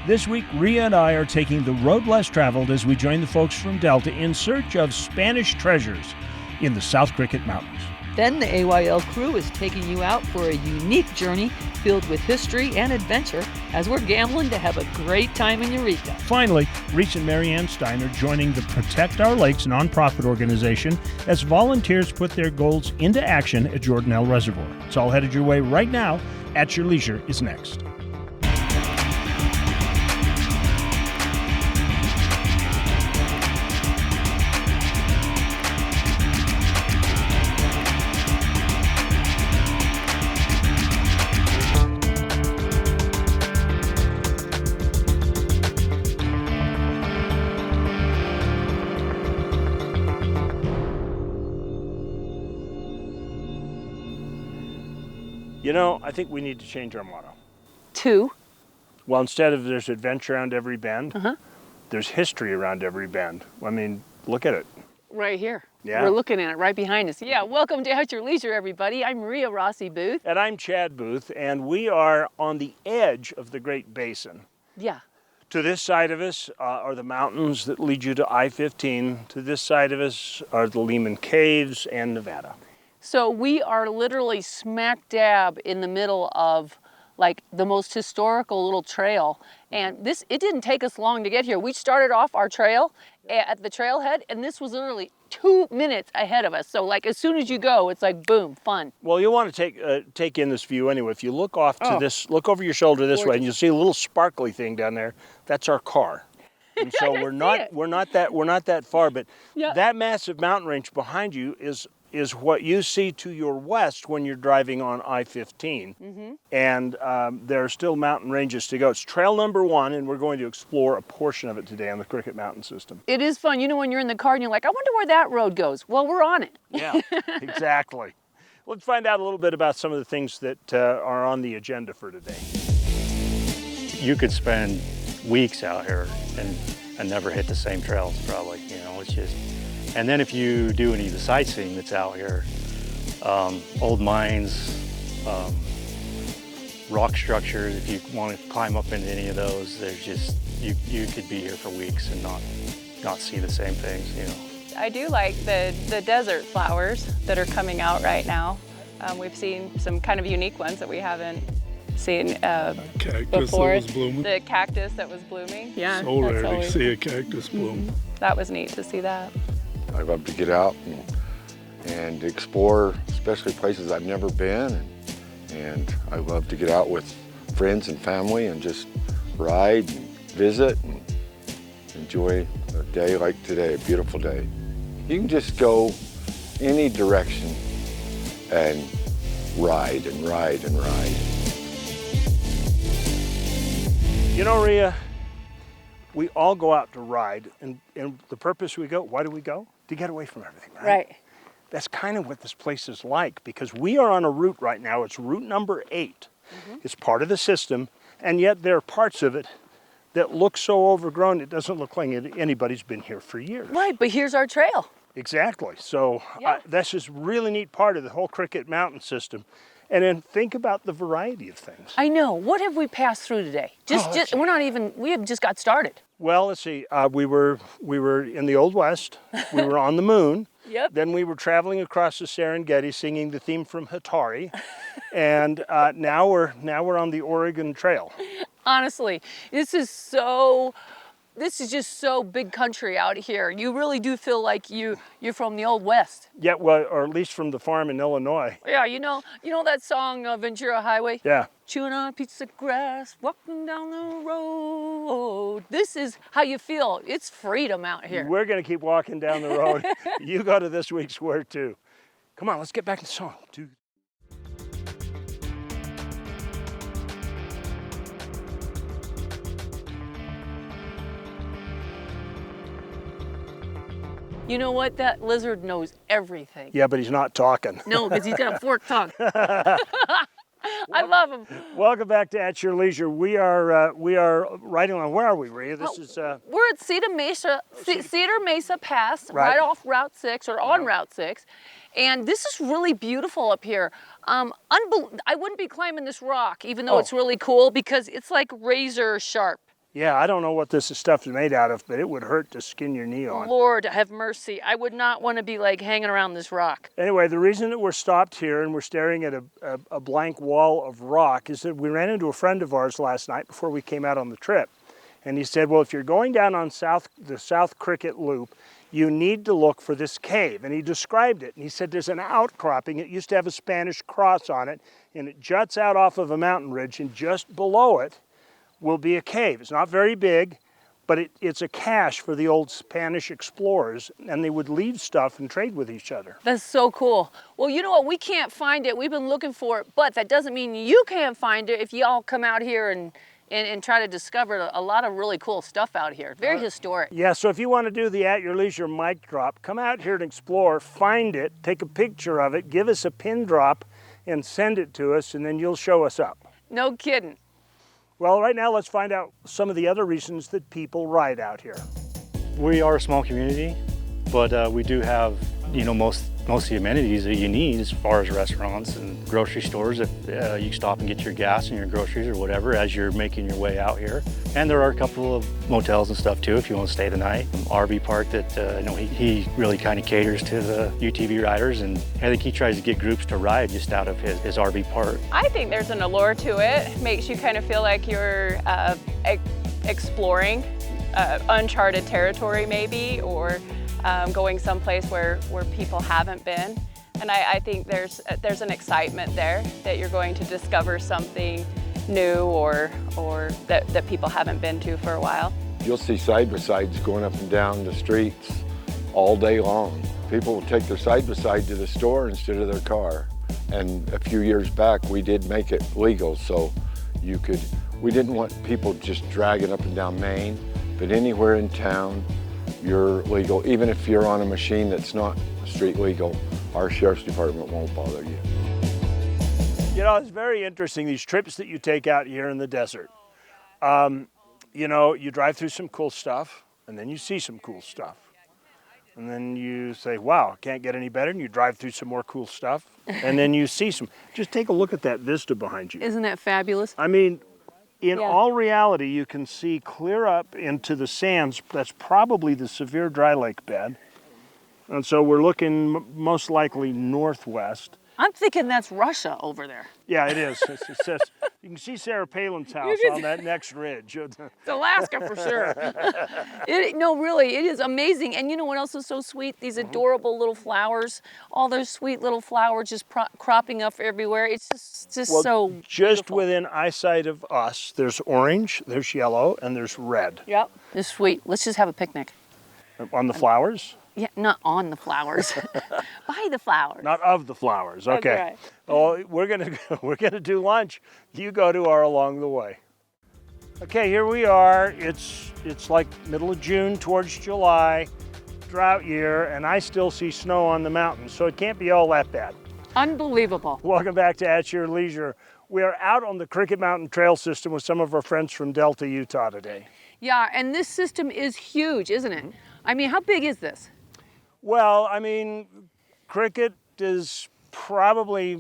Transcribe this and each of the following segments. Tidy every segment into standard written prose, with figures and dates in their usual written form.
This week, Ria and I are taking the road less traveled as we join the folks from Delta in search of Spanish treasures in the South Cricket Mountains. Then the AYL crew is taking you out for a unique journey filled with history and adventure as we're gambling to have a great time in Eureka. Finally, Reese and Marianne Stein are joining the Protect Our Lakes nonprofit organization as volunteers put their goals into action at Jordanelle Reservoir. It's all headed your way right now. At Your Leisure is next. You know, I think we need to change our motto. To? Well, instead of there's adventure around every bend, there's history around every bend. I mean, look at it. Right here. Yeah. We're looking at it right behind us. Yeah, welcome to At Your Leisure, everybody. I'm Ria Rossi Booth. And I'm Chad Booth, and we are on the edge of the Great Basin. Yeah. To this side of us are the mountains that lead you to I-15. To this side of us are the Lehman Caves and Nevada. So we are literally smack dab in the middle of like the most historical little trail. And it didn't take us long to get here. We started off our trail at the trailhead, and this was literally 2 minutes ahead of us. So like as soon as you go, it's like boom, fun. Well, you'll want to take in this view anyway. If you look off to this, look over your shoulder this way, and you'll see a little sparkly thing down there. That's our car. And so we're not that far, but that massive mountain range behind you is what you see to your west when you're driving on I-15. And there are still mountain ranges to go. It's trail number 1, and we're going to explore a portion of it today on the Cricket Mountain System. It is fun. You know, when you're in the car and you're like, I wonder where that road goes. Well, we're on it. Yeah, exactly. Let's find out a little bit about some of the things that are on the agenda for today. You could spend weeks out here and never hit the same trails probably, you know, it's just, and then if you do any of the sightseeing that's out here, old mines, rock structures, if you want to climb up into any of those, there's just, you could be here for weeks and not see the same things, you know. I do like the desert flowers that are coming out right now. We've seen some kind of unique ones that we haven't seen cactus before. that was blooming. The cactus that was blooming. Yeah. So rare to see a cactus bloom. That was neat to see that. I love to get out and explore, especially places I've never been. And I love to get out with friends and family and just ride and visit and enjoy a day like today, a beautiful day. You can just go any direction and ride and ride and ride. You know, Ria, we all go out to ride, and the purpose we go, why do we go? To get away from everything, right? Right. That's kind of what this place is like, because we are on a route right now. It's route number 8. It's part of the system, and yet there are parts of it that look so overgrown, it doesn't look like anybody's been here for years. Right, but here's our trail. Exactly. So that's just really neat part of the whole Cricket Mountain System. And then think about the variety of things. I know. What have we passed through today? We have just got started. Well, let's see. We were in the Old West. We were on the moon. Yep. Then we were traveling across the Serengeti, singing the theme from Hatari, and now we're on the Oregon Trail. Honestly, this is just so big country out here. You really do feel like you're from the Old West. Yeah, well, or at least from the farm in Illinois. Yeah, you know that song Ventura Highway? Yeah. Chewing on a piece of grass, walking down the road. This is how you feel. It's freedom out here. We're gonna keep walking down the road. You go to this week's Where To. Come on, let's get back to the song. You know what? That lizard knows everything. Yeah, but he's not talking. No, because he's got a forked tongue. I love him. Welcome back to At Your Leisure. We are riding on. Where are we, Ria? This is. We're at Cedar Mesa Pass, right off Route 6 or on Route 6, and this is really beautiful up here. I wouldn't be climbing this rock, even though it's really cool, because it's like razor sharp. Yeah, I don't know what this stuff is made out of, but it would hurt to skin your knee on. Lord have mercy. I would not want to be like hanging around this rock. Anyway, the reason that we're stopped here and we're staring at a blank wall of rock is that we ran into a friend of ours last night before we came out on the trip. And he said, well, if you're going down on the South Cricket Loop, you need to look for this cave. And he described it. And he said there's an outcropping. It used to have a Spanish cross on it, and it juts out off of a mountain ridge, and just below it will be a cave. It's not very big, but it's a cache for the old Spanish explorers, and they would leave stuff and trade with each other. That's so cool. Well, you know what? We can't find it. We've been looking for it, but that doesn't mean you can't find it if y'all come out here and try to discover a lot of really cool stuff out here. Very historic. Yeah, so if you want to do the At Your Leisure mic drop, come out here and explore, find it, take a picture of it, give us a pin drop, and send it to us, and then you'll show us up. No kidding. Well, right now let's find out some of the other reasons that people ride out here. We are a small community, but we do have, you know, most of the amenities that you need as far as restaurants and grocery stores. If you can stop and get your gas and your groceries or whatever as you're making your way out here. And there are a couple of motels and stuff too if you want to stay the night. RV park that you know, he really kind of caters to the UTV riders, and I think he tries to get groups to ride just out of his RV park. I think there's an allure to it. Makes you kind of feel like you're exploring uncharted territory maybe, or going someplace where people haven't been. And I think there's an excitement there that you're going to discover something new or that people haven't been to for a while. You'll see side-by-sides going up and down the streets all day long. People will take their side-by-side to the store instead of their car. And a few years back, we did make it legal, so we didn't want people just dragging up and down Main, but anywhere in town, you're legal. Even if you're on a machine that's not street legal, our sheriff's department won't bother you. You know, it's very interesting, these trips that you take out here in the desert. You know, you drive through some cool stuff, and then you see some cool stuff. And then you say, wow, can't get any better, and you drive through some more cool stuff, and then you see some. Just take a look at that vista behind you. Isn't that fabulous? I mean, in all reality, you can see clear up into the sands. That's probably the Severe Dry Lake bed. And so we're looking most likely northwest. I'm thinking that's Russia over there. Yeah, it is. It says, you can see Sarah Palin's house on that next ridge. It's Alaska for sure. No, really, it is amazing. And you know what else is so sweet? These adorable little flowers. All those sweet little flowers just cropping up everywhere. It's just well, so just beautiful. Within eyesight of us, there's orange, there's yellow, and there's red. Yep. It's sweet. Let's just have a picnic. On the flowers? Yeah, not on the flowers. By the flowers. Not of the flowers. Okay. That's right. Oh, we're gonna do lunch. You go to our along the way. Okay, here we are. It's like middle of June towards July, drought year, and I still see snow on the mountains, so it can't be all that bad. Unbelievable. Welcome back to At Your Leisure. We are out on the Cricket Mountain Trail System with some of our friends from Delta, Utah today. Yeah, and this system is huge, isn't it? I mean, how big is this? Well, I mean, Cricket is probably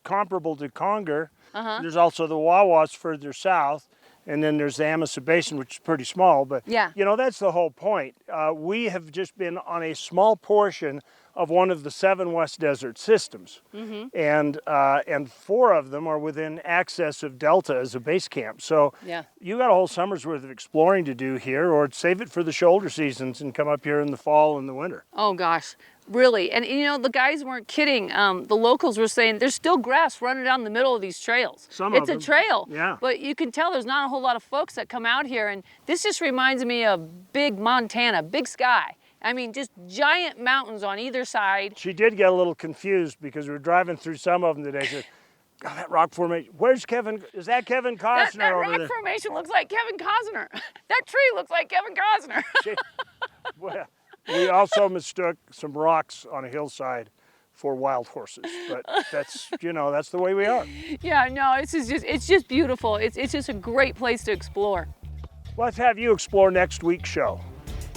comparable to Conger. There's also the Wawas further south, and then there's the Amasa Basin, which is pretty small, but you know, that's the whole point. We have just been on a small portion of one of the 7 West Desert systems, and 4 of them are within access of Delta as a base camp. So you got a whole summer's worth of exploring to do here, or save it for the shoulder seasons and come up here in the fall and the winter. Oh gosh, really. And you know, the guys weren't kidding. The locals were saying there's still grass running down the middle of these trails. It's a trail, but you can tell there's not a whole lot of folks that come out here, and this just reminds me of big Montana, big sky. I mean, just giant mountains on either side. She did get a little confused because we were driving through some of them today. She said, God, that rock formation, where's Kevin? Is that Kevin Costner that over rock there? formation looks like Kevin Costner. That tree looks like Kevin Costner. Well, we also mistook some rocks on a hillside for wild horses, but that's, you know, that's the way we are. Yeah, no, it's just beautiful. It's just a great place to explore. Let's have you explore next week's show.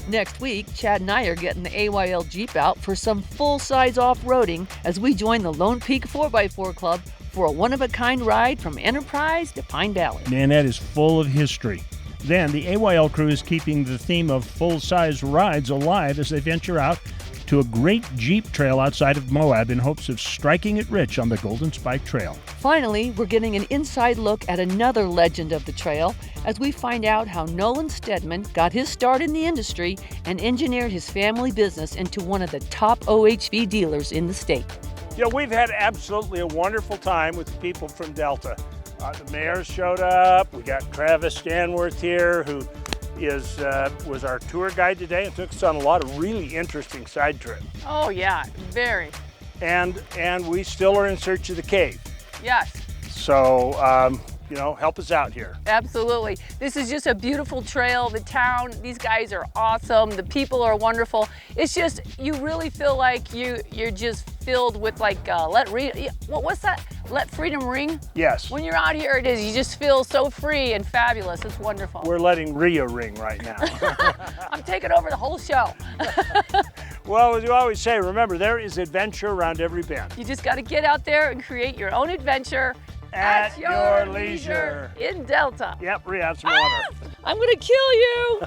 Next week, Chad and I are getting the AYL Jeep out for some full-size off-roading as we join the Lone Peak 4x4 Club for a one-of-a-kind ride from Enterprise to Pine Valley. And that is full of history. Then the AYL crew is keeping the theme of full-size rides alive as they venture out to a great Jeep trail outside of Moab in hopes of striking it rich on the Golden Spike Trail. Finally, we're getting an inside look at another legend of the trail as we find out how Nolan Steadman got his start in the industry and engineered his family business into one of the top OHV dealers in the state. You know, we've had absolutely a wonderful time with the people from Delta. The mayor showed up. We got Travis Stanworth here, who was our tour guide today and took us on a lot of really interesting side trips. Oh yeah, very. And we still are in search of the cave. Yes. So, you know, help us out here. Absolutely. This is just a beautiful trail. The town, these guys are awesome. The people are wonderful. It's just, you really feel like you're just filled with like, what's that? Let freedom ring? Yes. When you're out here, it is. You just feel so free and fabulous. It's wonderful. We're letting Ria ring right now. I'm taking over the whole show. Well, as you always say, remember, there is adventure around every bend. You just got to get out there and create your own adventure at your leisure. In Delta. Yep, Ria, have some water. I'm going to kill you!